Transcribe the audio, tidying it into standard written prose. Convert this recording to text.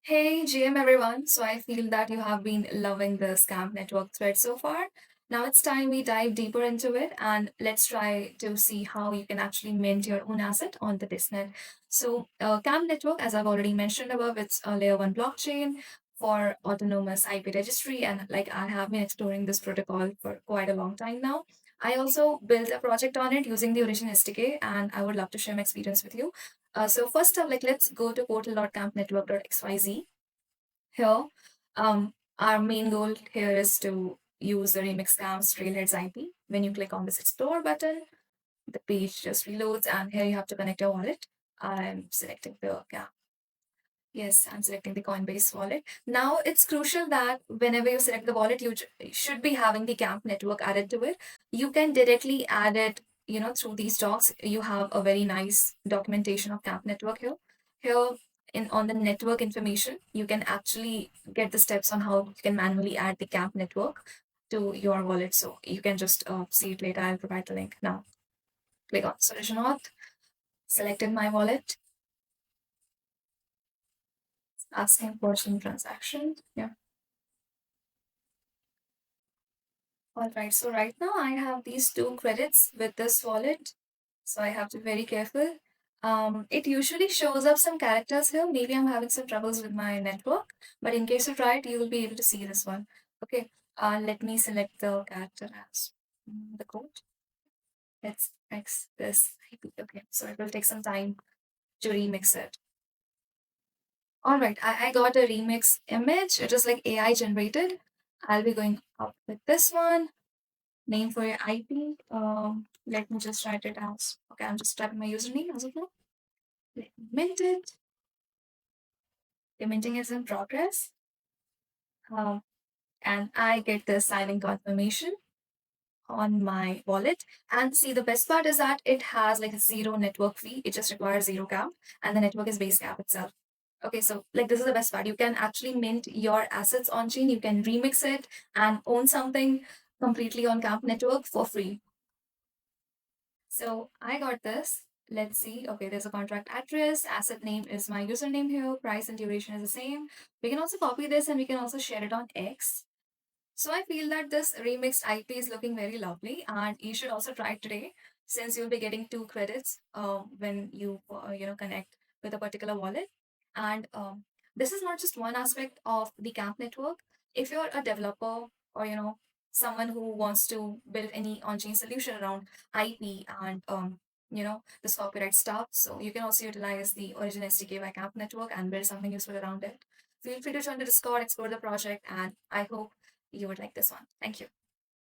Hey, GM everyone. So I feel that you have been loving the scam network thread so far. Now it's time we dive deeper into it and let's try to see how you can actually mint your own asset on the testnet. So, CAM network, as I've already mentioned above, it's a layer one blockchain for autonomous IP registry. And like I have been exploring this protocol for quite a long time now. I also built a project on it using the Origin SDK, and I would love to share my experience with you. So first up, let's go to portal.campnetwork.xyz. Here, our main goal here is to use the Remix Scams Trailheads IP. When you click on this Explore button, the page just reloads, and here you have to connect your wallet. I'm selecting the yeah, Yes, I'm selecting the Coinbase wallet. Now it's crucial that whenever you select the wallet, should be having the Camp network added to it. You can directly add it, through these docs. You have a very nice documentation of Camp network here. Here in on the network information, you can actually get the steps on how you can manually add the Camp network to your wallet. So you can just see it later. I'll provide the link now. Click on solution auth, selected my wallet, asking for some transaction. Yeah. All right, so right now I have these two credits with this wallet, so I have to be very careful. It usually shows up some characters here. Maybe I'm having some troubles with my network, but in case you try it, you will be able to see this one. Okay, let me select the character as the code. Let's X this IP. Okay, so it will take some time to remix it. All right, I got a remix image. It is like AI generated. I'll be going up with this one. Name for your IP. Let me just write it as okay. I'm just typing my username as of now. Let me mint it. The minting is in progress. Um, and I get the signing confirmation on my wallet. And see, the best part is that it has like a zero network fee. It just requires zero cap, and the network is base cap itself. Okay, so like this is the best part. You can actually mint your assets on chain. You can remix it and own something completely on Camp network for free. So I got this. Let's see. Okay, there's a contract address. Asset name is my username here. Price and duration is the same. We can also copy this and we can also share it on X. So I feel that this remixed IP is looking very lovely, and you should also try it today since you'll be getting two credits when you connect with a particular wallet. And this is not just one aspect of the Camp network. If you're a developer or someone who wants to build any on-chain solution around IP and this copyright stuff, so you can also utilize the Origin SDK by Camp network and build something useful around it. Feel free to join the Discord, explore the project, and I hope you would like this one. Thank you.